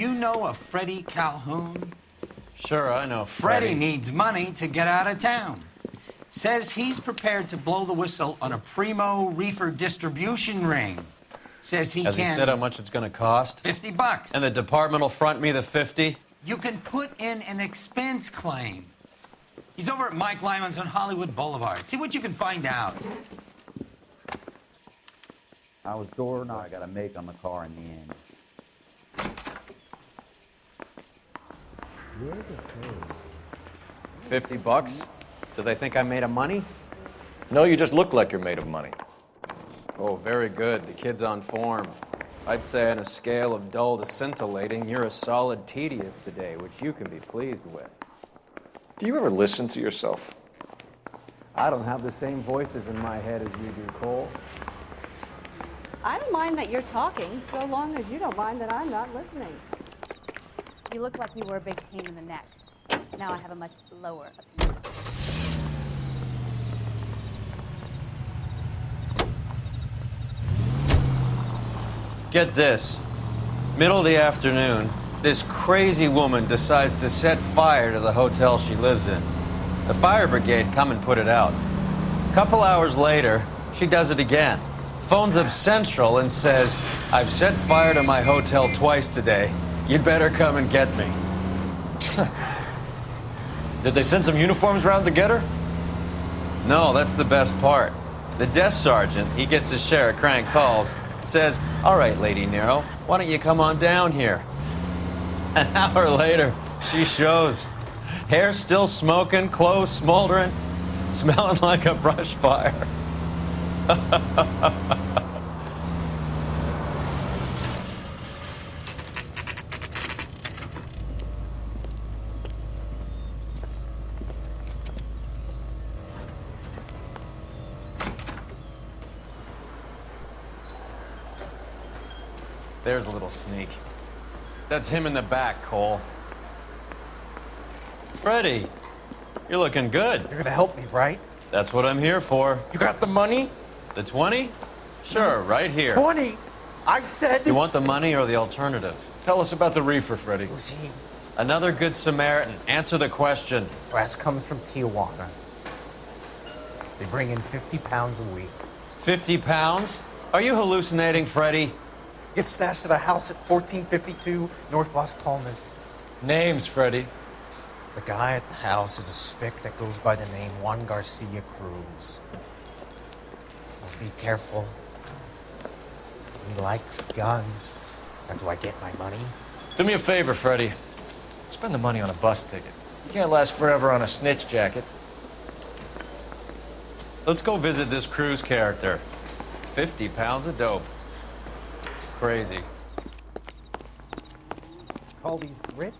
you know a Freddy Calhoun? Sure, I know Freddy needs money to get out of town. Says he's prepared to blow the whistle on a primo reefer distribution ring. Says he Has can... he said how much it's gonna cost? $50. And the department will front me the 50? You can put in an expense claim. He's over at Mike Lyman's on Hollywood Boulevard. See what you can find out. I was door knock I got to make on the car in the end. $50? Do they think I'm made of money? No, you just look like you're made of money. Oh, very good. The kid's on form. I'd say on a scale of dull to scintillating, you're a solid tedious today, which you can be pleased with. Do you ever listen to yourself? I don't have the same voices in my head as you do, Cole. I don't mind that you're talking, so long as you don't mind that I'm not listening. You look like you were a big pain in the neck. Now I have a much lower opinion. Get this. Middle of the afternoon, this crazy woman decides to set fire to the hotel she lives in. The fire brigade come and put it out. A couple hours later, she does it again. Phones up Central and says, I've set fire to my hotel twice today. You'd better come and get me. Did they send some uniforms around to get her? No, that's the best part. The desk sergeant, he gets his share of crank calls, says, all right, Lady Nero, why don't you come on down here? An hour later, she shows. Hair still smoking, clothes smoldering, smelling like a brush fire. There's a little sneak. That's him in the back, Cole. Freddy, you're looking good. You're gonna help me, right? That's what I'm here for. You got the money? The 20? Sure, right here. 20? I said... You want the money or the alternative? Tell us about the reefer, Freddy. Willzyyy. Another good Samaritan. Answer the question. Brass comes from Tijuana. They bring in 50 pounds a week. 50 pounds? Are you hallucinating, Freddy? Gets stashed at a house at 1452 North Las Palmas. Names, Freddy. The guy at the house is a spick that goes by the name Juan Garcia Cruz. Well, be careful. He likes guns. Now, do I get my money? Do me a favor, Freddy. Spend the money on a bus ticket. You can't last forever on a snitch jacket. Let's go visit this Cruz character. 50 pounds of dope. Crazy. Call these grits?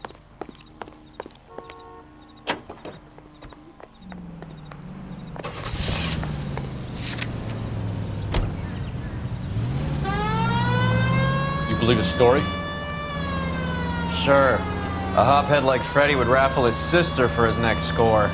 You believe his story? Sure. A hophead like Freddy would raffle his sister for his next score.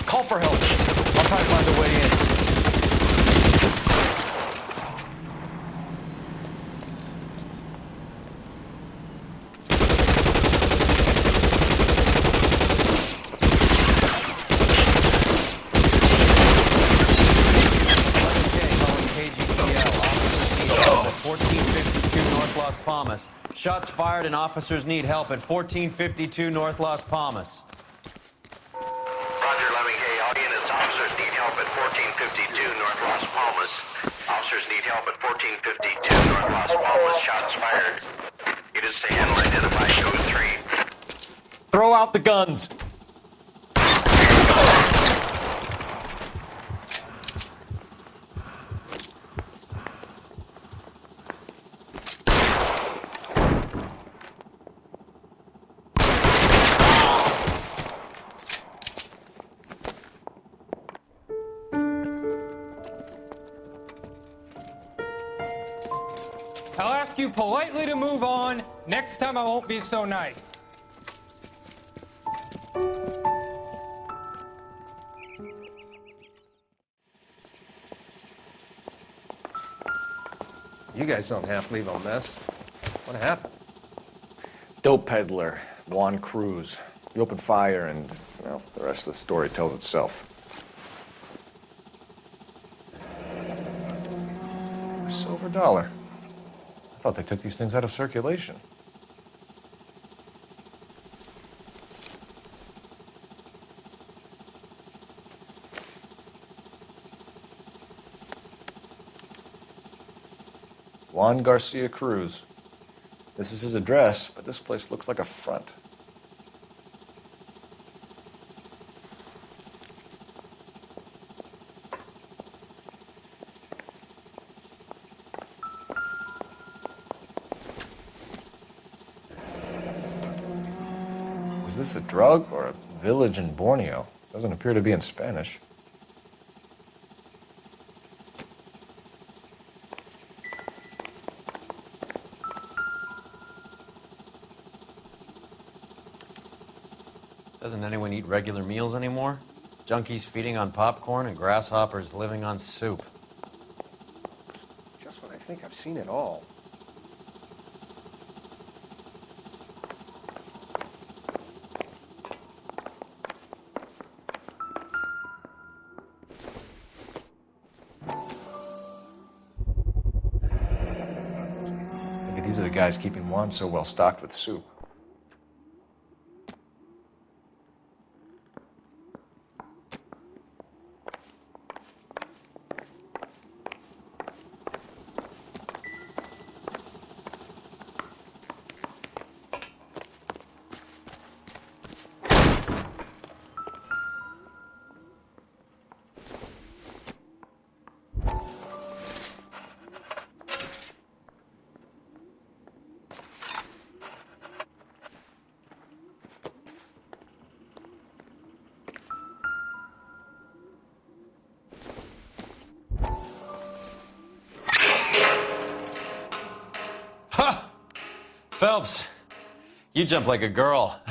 Call for help. I'll try to find a way in. Shots fired and officers need help at 1452 North Las Palmas. Roger, 11K. All units, officers need help at 1452 North Las Palmas. Officers Officers need help at 1452 North Las Palmas. Shots fired. It is San, identify code 3. Throw out the guns! I'll ask you politely to move on. Next time I won't be so nice. You guys don't have to leave a mess. What happened? Dope peddler, Juan Cruz. You opened fire and, well, the rest of the story tells itself. A silver dollar. I thought they took these things out of circulation. Juan Garcia Cruz. This is his address, but this place looks like a front. Was this a drug or a village in Borneo? Doesn't appear to be in Spanish. Doesn't anyone eat regular meals anymore? Junkies feeding on popcorn and grasshoppers living on soup. Just when I think I've seen it all. Maybe these are the guys keeping Juan so well stocked with soup. Phelps, you jump like a girl.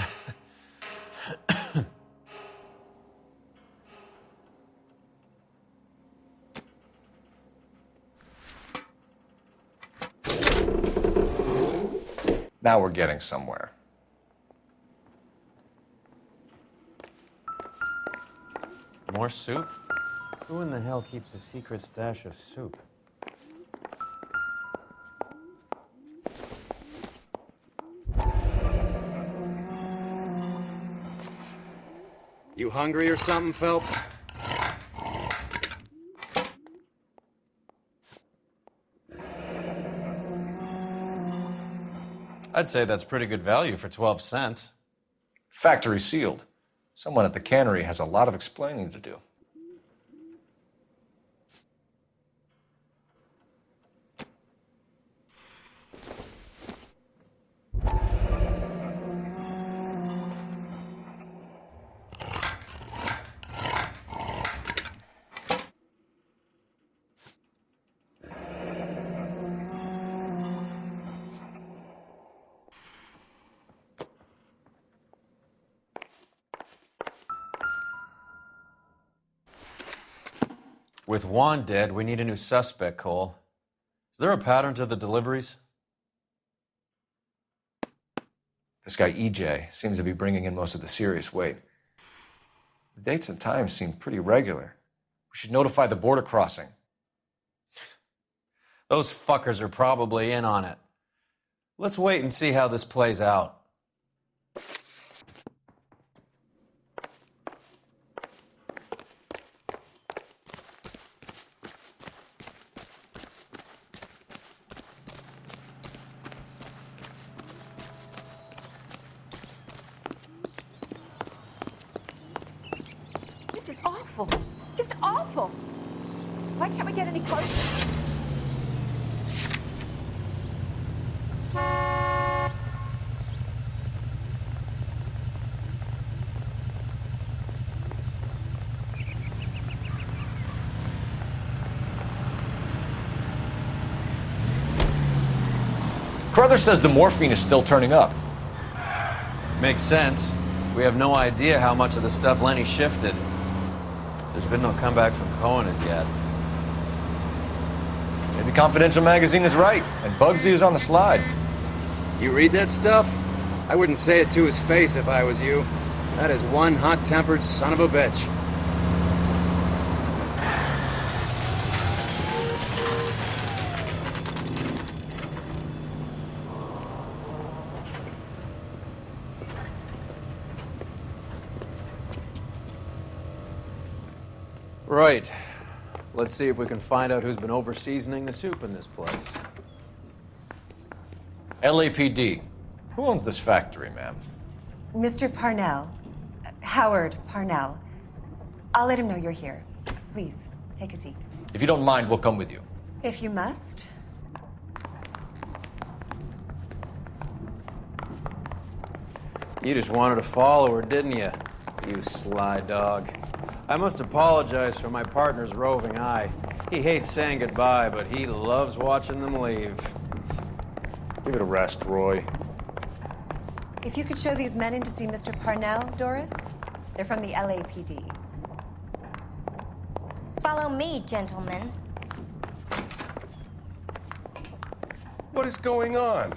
Now we're getting somewhere. More soup? Who in the hell keeps a secret stash of soup? You hungry or something, Phelps? I'd say that's pretty good value for 12 cents. Factory sealed. Someone at the cannery has a lot of explaining to do. With Juan dead, we need a new suspect, Cole. Is there a pattern to the deliveries? This guy EJ seems to be bringing in most of the serious weight. The dates and times seem pretty regular. We should notify the border crossing. Those fuckers are probably in on it. Let's wait and see how this plays out. is awful. Just awful. Why can't we get any closer? Carruthers says the morphine is still turning up. Makes sense. We have no idea how much of the stuff Lenny shifted. There's been no comeback from Cohen as yet. Maybe Confidential Magazine is right, and Willzyyy is on the slide. You read that stuff? I wouldn't say it to his face if I was you. That is one hot-tempered son of a bitch. Right. Let's see if we can find out who's been over-seasoning the soup in this place. LAPD. Who owns this factory, ma'am? Mr. Parnell. Howard Parnell. I'll let him know you're here. Please, take a seat. If you don't mind, we'll come with you. If you must. You just wanted to follow her, didn't you? You sly dog. I must apologize for my partner's roving eye. He hates saying goodbye, but he loves watching them leave. Give it a rest, Roy. If you could show these men in to see Mr. Parnell, Doris. They're from the LAPD. Follow me, gentlemen. What is going on?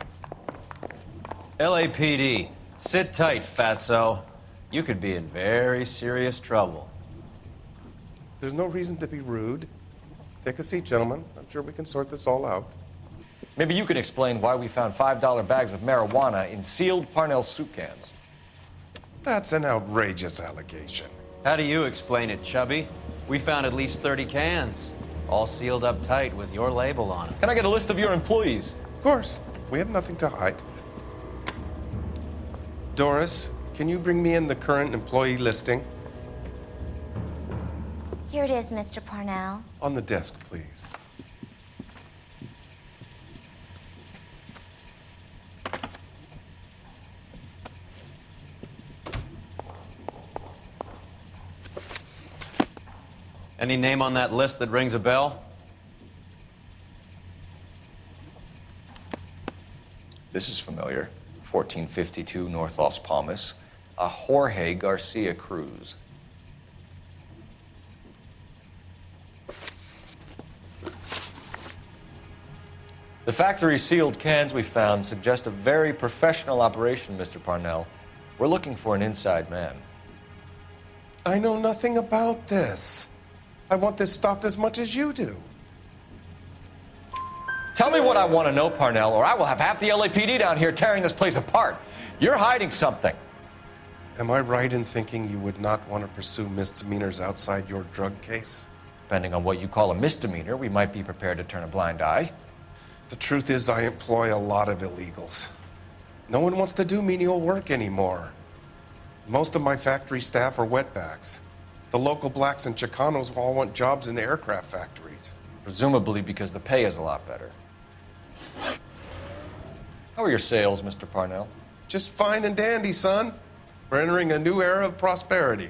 LAPD, sit tight, fatso. You could be in very serious trouble. There's no reason to be rude. Take a seat, gentlemen. I'm sure we can sort this all out. Maybe you can explain why we found $5 bags of marijuana in sealed Parnell soup cans. That's an outrageous allegation. How do you explain it, Chubby? We found at least 30 cans, all sealed up tight with your label on them. Can I get a list of your employees? Of course. We have nothing to hide. Doris, can you bring me in the current employee listing? Here it is, Mr. Parnell. On the desk, please. Any name on that list that rings a bell? This is familiar. 1452 North Las Palmas. A Jorge Garcia Cruz. The factory sealed cans we found suggest a very professional operation, Mr. Parnell. We're looking for an inside man. I know nothing about this. I want this stopped as much as you do. Tell me what I want to know, Parnell, or I will have half the LAPD down here tearing this place apart. You're hiding something. Am I right in thinking you would not want to pursue misdemeanors outside your drug case? Depending on what you call a misdemeanor, we might be prepared to turn a blind eye. The truth is, I employ a lot of illegals. No one wants to do menial work anymore. Most of my factory staff are wetbacks. The local blacks and Chicanos all want jobs in aircraft factories. Presumably because the pay is a lot better. How are your sales, Mr. Parnell? Just fine and dandy, son. We're entering a new era of prosperity.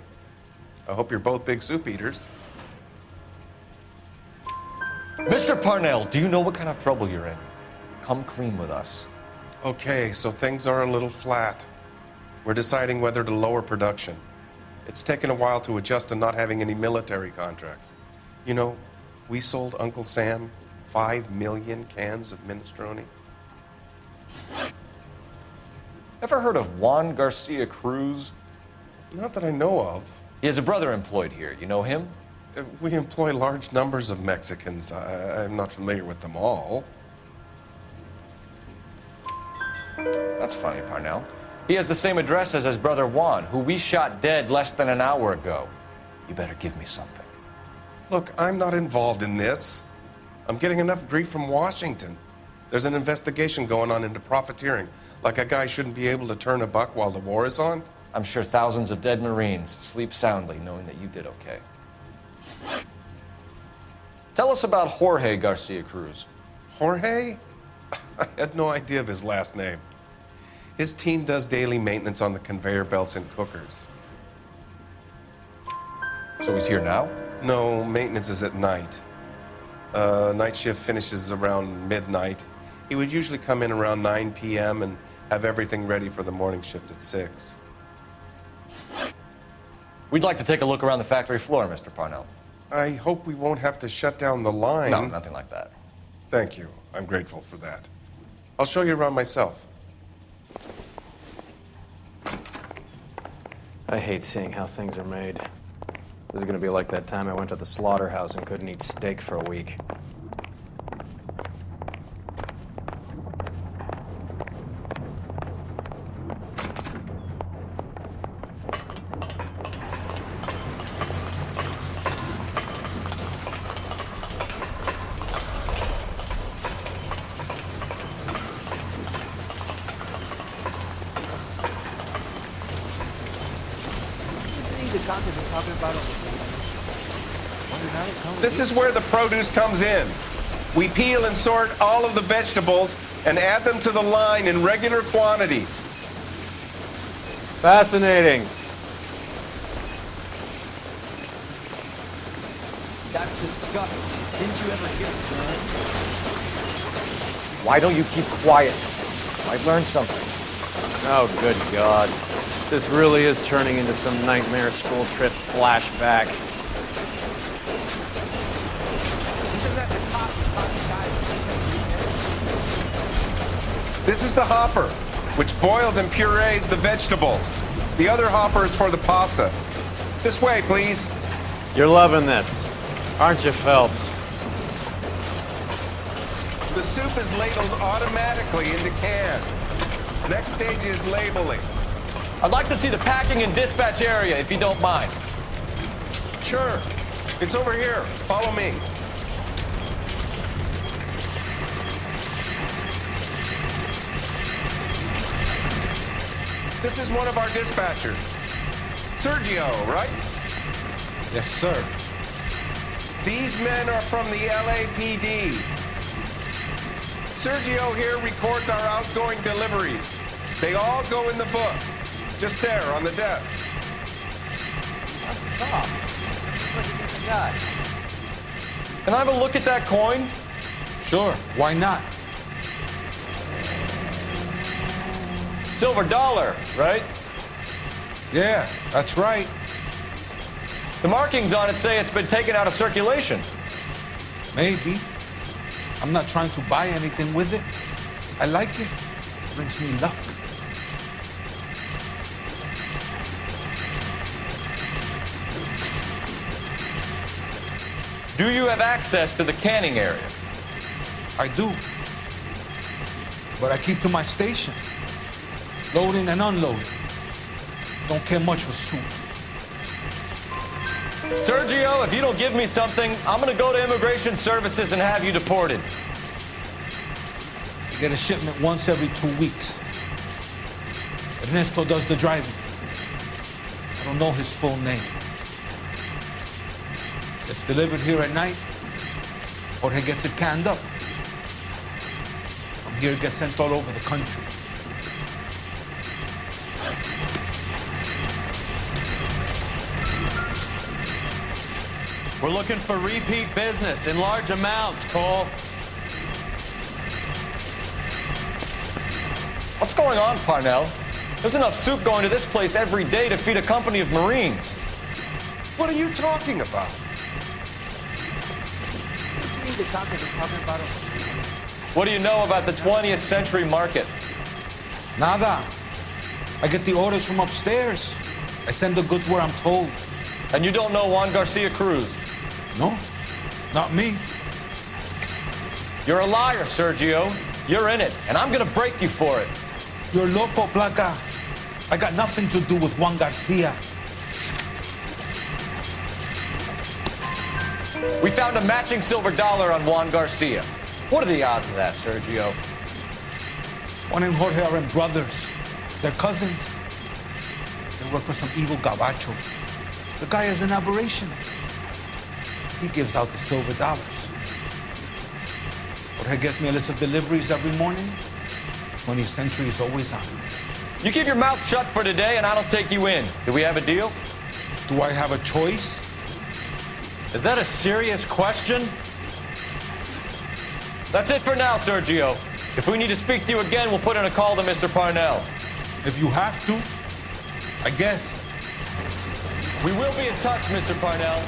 I hope you're both big soup eaters. Mr. Parnell, do you know what kind of trouble you're in? Come clean with us. Okay, so things are a little flat. We're deciding whether to lower production. It's taken a while to adjust to not having any military contracts. You know, we sold Uncle Sam 5 million cans of minestrone. Ever heard of Juan Garcia Cruz? Not that I know of. He has a brother employed here. You know him? We employ large numbers of Mexicans. I'm not familiar with them all. That's funny, Parnell. He has the same address as his brother Juan, who we shot dead less than an hour ago. You better give me something. Look, I'm not involved in this. I'm getting enough grief from Washington. There's an investigation going on into profiteering. Like a guy shouldn't be able to turn a buck while the war is on. I'm sure thousands of dead Marines sleep soundly knowing that you did okay. Tell us about Jorge Garcia Cruz. Jorge? I had no idea of his last name. His team does daily maintenance on the conveyor belts and cookers. So he's here now? No, maintenance is at night. Night shift finishes around midnight. He would usually come in around 9 p.m. and have everything ready for the morning shift at 6. We'd like to take a look around the factory floor, Mr. Parnell. I hope we won't have to shut down the line. No, nothing like that. Thank you. I'm grateful for that. I'll show you around myself. I hate seeing how things are made. This is gonna be like that time I went to the slaughterhouse and couldn't eat steak for a week. This is where the produce comes in. We peel and sort all of the vegetables and add them to the line in regular quantities. Fascinating. That's disgusting. Didn't you ever hear it, man? Why don't you keep quiet? I've learned something. Oh, good God. This really is turning into some nightmare school trip flashback. This is the hopper, which boils and purees the vegetables. The other hopper is for the pasta. This way, please. You're loving this, aren't you, Phelps? The soup is ladled automatically into cans. Next stage is labeling. I'd like to see the packing and dispatch area, if you don't mind. Sure. It's over here. Follow me. This is one of our dispatchers. Sergio, right? Yes, sir. These men are from the LAPD. Sergio here records our outgoing deliveries. They all go in the book. Just there, on the desk. Can I have a look at that coin? Sure, why not? Silver dollar, right? Yeah, that's right. The markings on it say it's been taken out of circulation. Maybe. I'm not trying to buy anything with it. I like it. It brings me luck. Do you have access to the canning area? I do. But I keep to my station. Loading and unloading. Don't care much for soup. Sergio, if you don't give me something, I'm gonna go to Immigration Services and have you deported. I get a shipment once every 2 weeks. Ernesto does the driving. I don't know his full name. It's delivered here at night, or he gets it canned up. From here, it gets sent all over the country. We're looking for repeat business in large amounts, Cole. What's going on, Parnell? There's enough soup going to this place every day to feed a company of Marines. What are you talking about? What do you know about the 20th century market? Nada. I get the orders from upstairs. I send the goods where I'm told. And you don't know Juan Garcia Cruz? No, not me. You're a liar, Sergio. You're in it, and I'm gonna break you for it. You're loco, Placa. I got nothing to do with Juan Garcia. We found a matching silver dollar on Juan Garcia. What are the odds of that, Sergio? Juan and Jorge are brothers. They're cousins. They work for some evil gabacho. The guy is an aberration. He gives out the silver dollars. Jorge gets me a list of deliveries every morning. 20th Century is always on. You keep your mouth shut for today and I don't take you in. Do we have a deal? Do I have a choice? Is that a serious question? That's it for now, Sergio. If we need to speak to you again, we'll put in a call to Mr. Parnell. If you have to, I guess. We will be in touch, Mr. Parnell.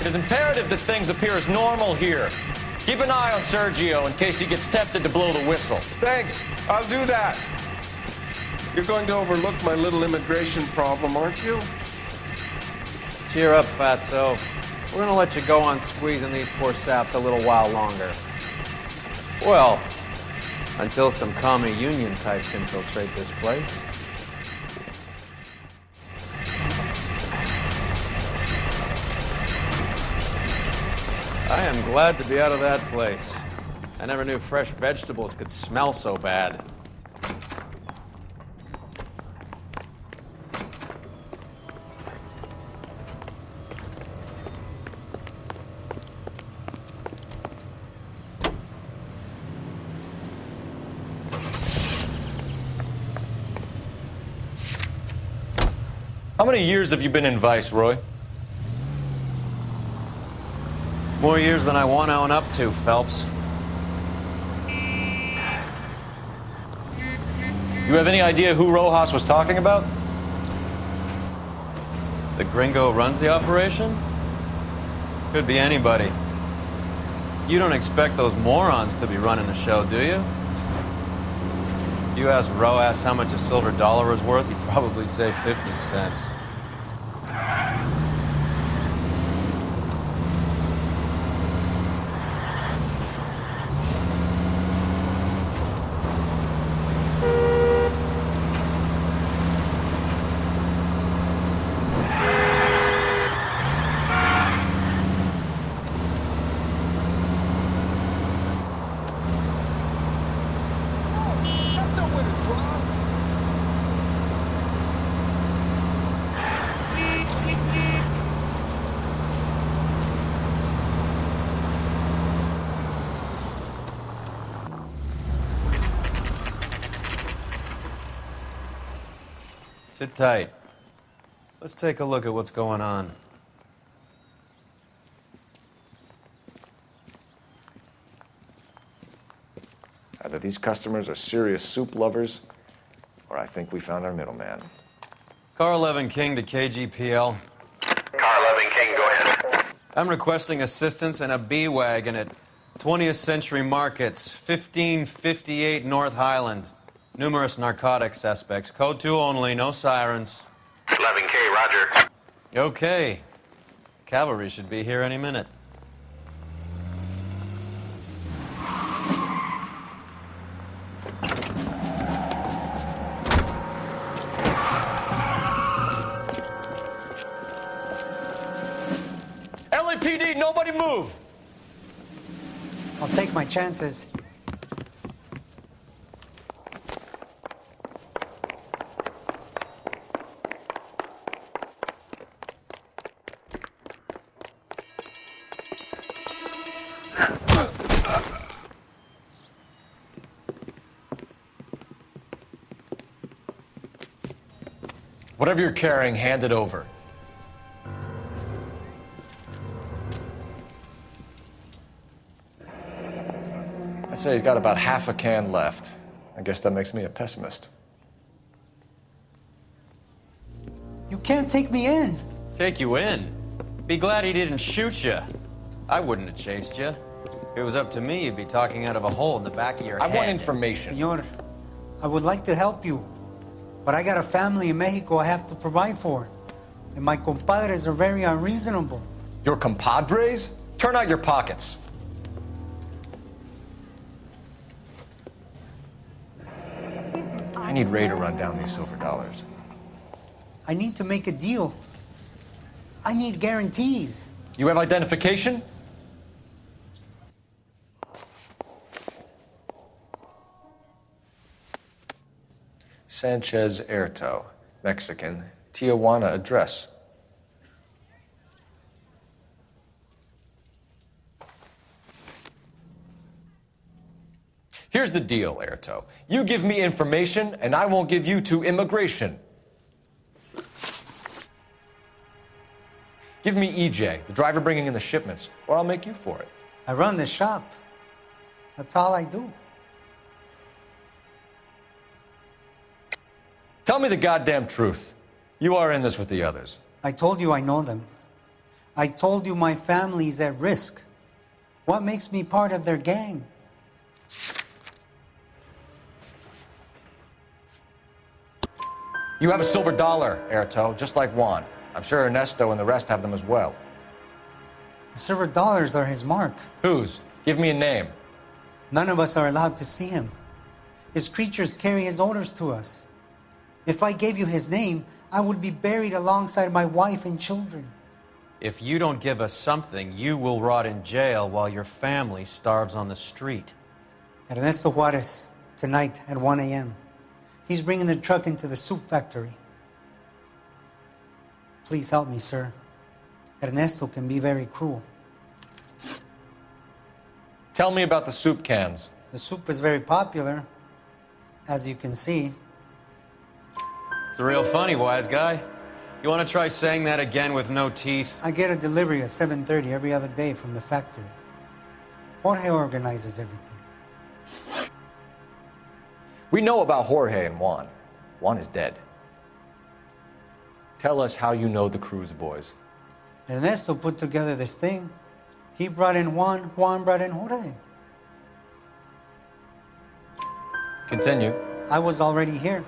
It is imperative that things appear as normal here. Keep an eye on Sergio in case he gets tempted to blow the whistle. Thanks. I'll do that. You're going to overlook my little immigration problem, aren't you? Cheer up, fatso. We're gonna let you go on squeezing these poor saps a little while longer. Well, until some commie union types infiltrate this place. I am glad to be out of that place. I never knew fresh vegetables could smell so bad. How many years have you been in Vice, Roy? More years than I want to own up to, Phelps. You have any idea who Rojas was talking about? The gringo runs the operation? Could be anybody. You don't expect those morons to be running the show, do you? If you asked Rojas how much a silver dollar was worth, he'd probably say 50 cents. Sit tight. Let's take a look at what's going on. Either these customers are serious soup lovers, or I think we found our middleman. Car 11 King to KGPL. Car 11 King, go ahead. I'm requesting assistance in a B-Wagon at 20th Century Markets, 1558 North Highland. Numerous narcotic suspects. Code 2 only, no sirens. 11K, roger. Okay. Cavalry should be here any minute. LAPD, nobody move! I'll take my chances. Whatever you're carrying, hand it over. I'd say he's got about half a can left. I guess that makes me a pessimist. You can't take me in. Take you in? Be glad he didn't shoot you. I wouldn't have chased you. If it was up to me, you'd be talking out of a hole in the back of your head. I want information. Senor, I would like to help you, but I got a family in Mexico I have to provide for. And my compadres are very unreasonable. Your compadres? Turn out your pockets. I need Ray to run down these silver dollars. I need to make a deal. I need guarantees. You have identification? Sanchez Erto, Mexican, Tijuana address. Here's the deal, Airto. You give me information, and I won't give you to immigration. Give me EJ, the driver bringing in the shipments, or I'll make you for it. I run the shop. That's all I do. Tell me the goddamn truth. You are in this with the others. I told you I know them. I told you my family's at risk. What makes me part of their gang? You have a silver dollar, Airto, just like Juan. I'm sure Ernesto and the rest have them as well. The silver dollars are his mark. Whose? Give me a name. None of us are allowed to see him. His creatures carry his orders to us. If I gave you his name, I would be buried alongside my wife and children. If you don't give us something, you will rot in jail while your family starves on the street. Ernesto Juarez, tonight at 1 a.m. He's bringing the truck into the soup factory. Please help me, sir. Ernesto can be very cruel. Tell me about the soup cans. The soup is very popular, as you can see. It's real funny, wise guy. You want to try saying that again with no teeth? I get a delivery at 7:30 every other day from the factory. Jorge organizes everything. We know about Jorge and Juan. Juan is dead. Tell us how you know the Cruz boys. Ernesto put together this thing. He brought in Juan, Juan brought in Jorge. Continue. I was already here.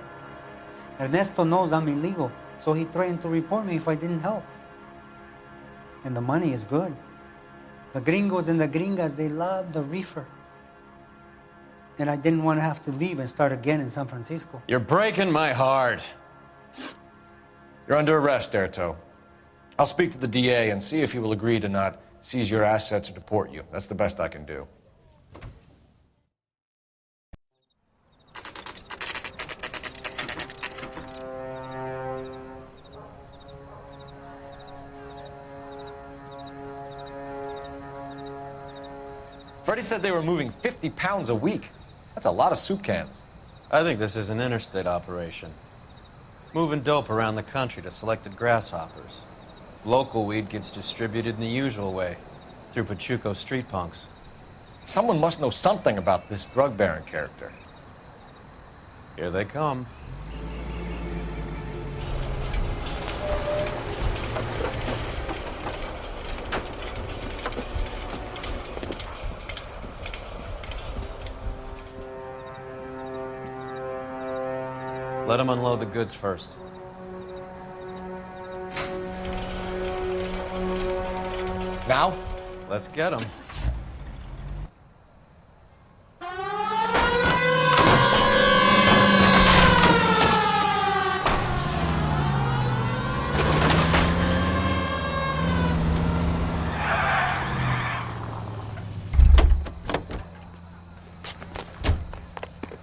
Ernesto knows I'm illegal, so he threatened to report me if I didn't help. And the money is good. The gringos and the gringas, they love the reefer. And I didn't want to have to leave and start again in San Francisco. You're breaking my heart. You're under arrest, Airto. I'll speak to the DA and see if he will agree to not seize your assets or deport you. That's the best I can do. Freddy said they were moving 50 pounds a week. That's a lot of soup cans. I think this is an interstate operation. Moving dope around the country to selected grasshoppers. Local weed gets distributed in the usual way, through Pachuco street punks. Someone must know something about this drug baron character. Here they come. Let them unload the goods first. Now? Let's get them.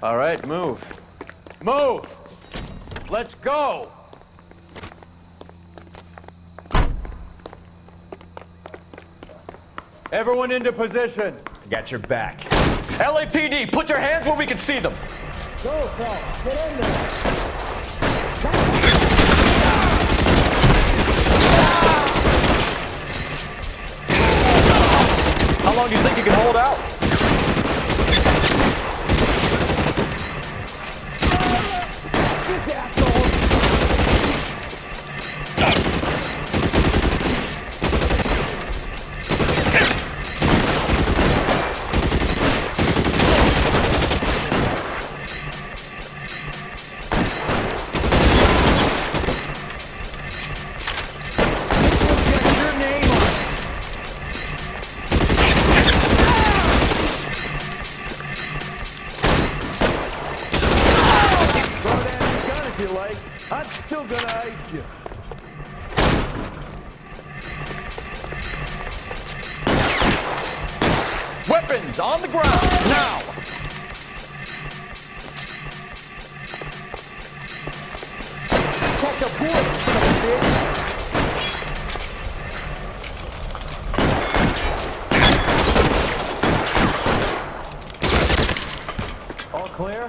All right, move. Move! Let's go! Everyone into position. Got your back. LAPD, put your hands where we can see them. Go, Phelps. Get in there. How long do you think you can hold out? Weapons on the ground, now! Check your boy, son of a bitch. All clear?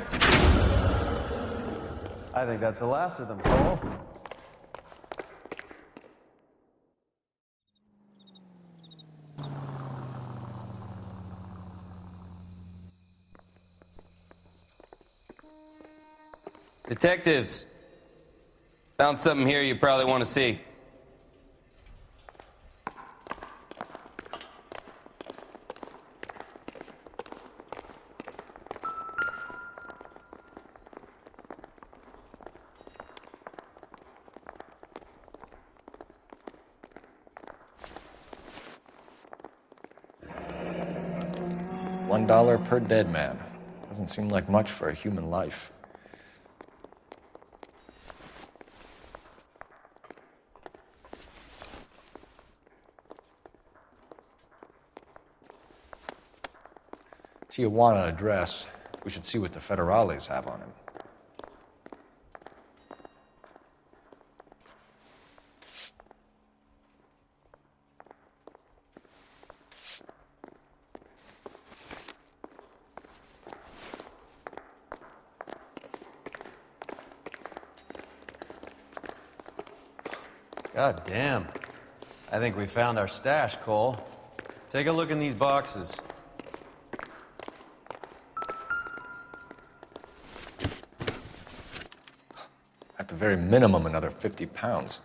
I think that's the last of them, Cole. Detectives, found something here you probably want to see. $1 per dead man. Doesn't seem like much for a human life. Tijuana address. We should see what the federales have on him. God damn. I think we found our stash, Cole. Take a look in these boxes. At the very minimum, another 50 pounds.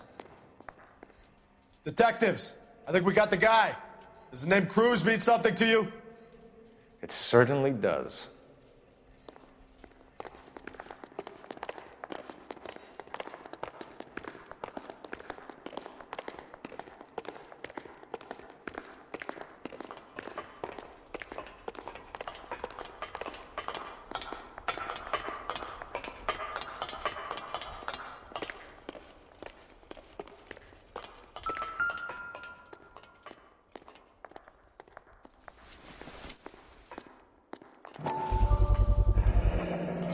Detectives, I think we got the guy. Does the name Cruz mean something to you? It certainly does.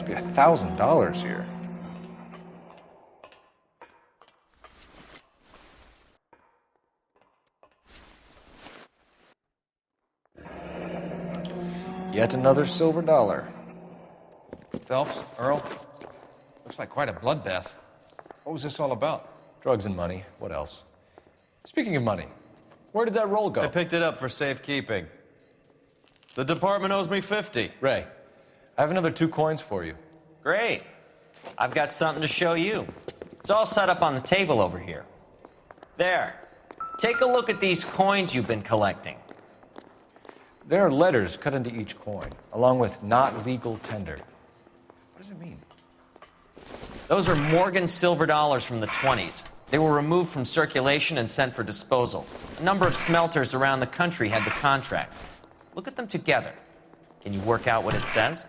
Be $1,000 here. Yet another silver dollar. Phelps, Earl, looks like quite a bloodbath. What was this all about? Drugs and money. What else? Speaking of money, where did that roll go? I picked it up for safekeeping. The department owes me 50. Ray, I have another 2 coins for you. Great. I've got something to show you. It's all set up on the table over here. There. Take a look at these coins you've been collecting. There are letters cut into each coin, along with not legal tender. What does it mean? Those are Morgan silver dollars from the 20s. They were removed from circulation and sent for disposal. A number of smelters around the country had the contract. Look at them together. Can you work out what it says?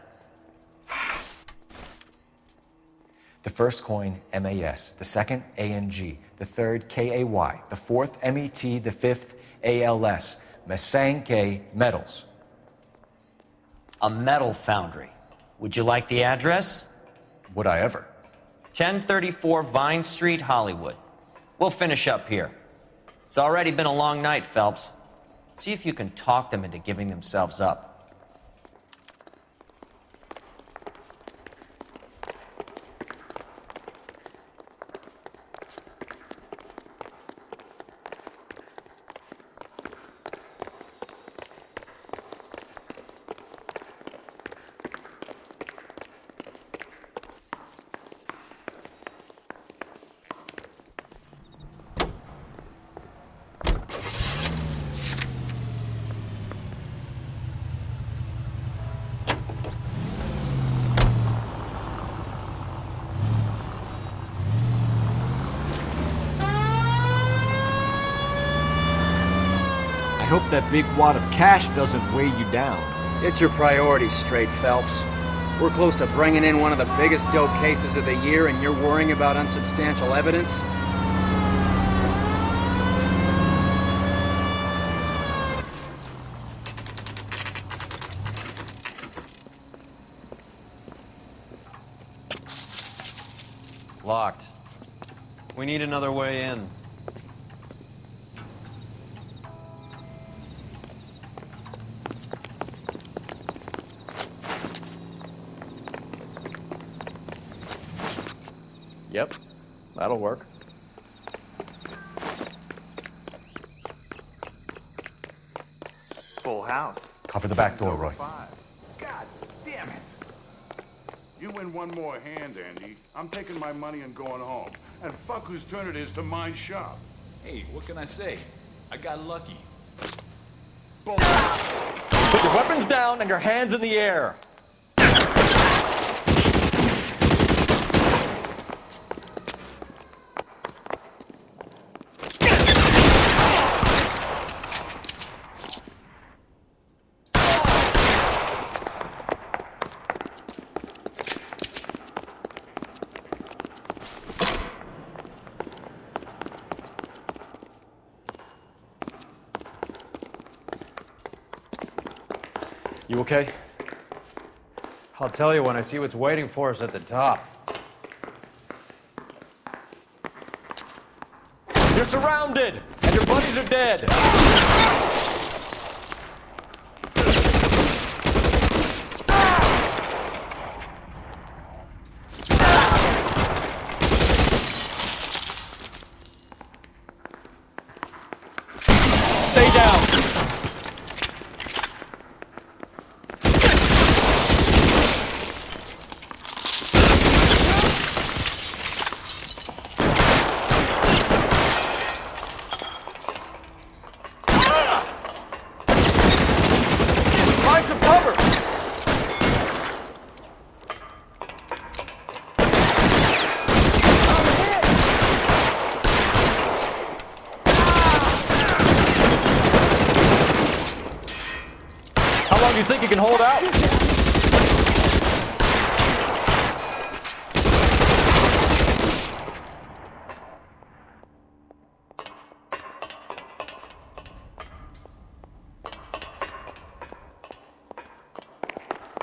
The first coin, MAS. The second, ANG. The third, KAY. The fourth, MET. The fifth, ALS. Masanke Metals. A metal foundry. Would you like the address? Would I ever? 1034 Vine Street, Hollywood. We'll finish up here. It's already been a long night, Phelps. See if you can talk them into giving themselves up. I hope that big wad of cash doesn't weigh you down. Get your priorities straight, Phelps. We're close to bringing in one of the biggest dope cases of the year, and you're worrying about unsubstantial evidence? Locked. We need another way in. Yep, that'll work. Full house. Cover the back door, Roy. God damn it. You win one more hand, Andy. I'm taking my money and going home. And fuck whose turn it is to mind shop. Hey, what can I say? I got lucky. Put your weapons down and your hands in the air. You okay? I'll tell you when I see what's waiting for us at the top. You're surrounded, and your buddies are dead. Stay down. Find some cover. How long do you think you can hold out?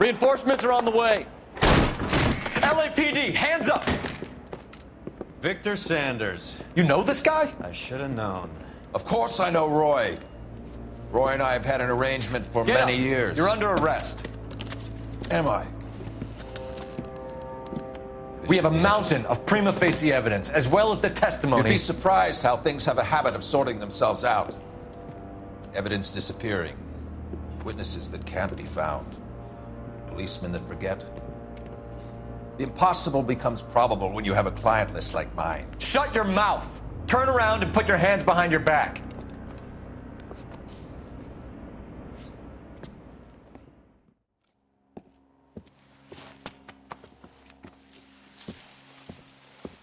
Reinforcements are on the way. LAPD, hands up! Victor Sanders. You know this guy? I should have known. Of course I know Roy. Roy and I have had an arrangement for Get many up. years. You're under arrest. Am I? We have a mountain of prima facie evidence, as well as the testimony. You'd be surprised how things have a habit of sorting themselves out. Evidence disappearing. Witnesses that can't be found. Policemen that forget. The impossible becomes probable when you have a client list like mine. Shut your mouth! Turn around and put your hands behind your back.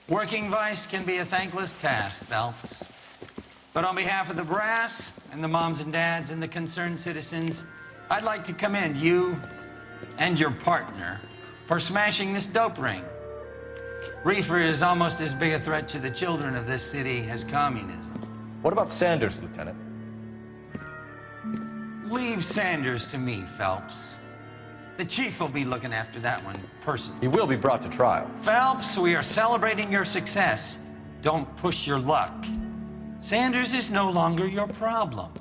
Working vice can be a thankless task, Phelps. But on behalf of the brass and the moms and dads and the concerned citizens, I'd like to commend you and your partner for smashing this dope ring. Reefer is almost as big a threat to the children of this city as communism. What about Sanders, Lieutenant? Leave Sanders to me, Phelps. The chief will be looking after that one personally. He will be brought to trial. Phelps, we are celebrating your success. Don't push your luck. Sanders is no longer your problem.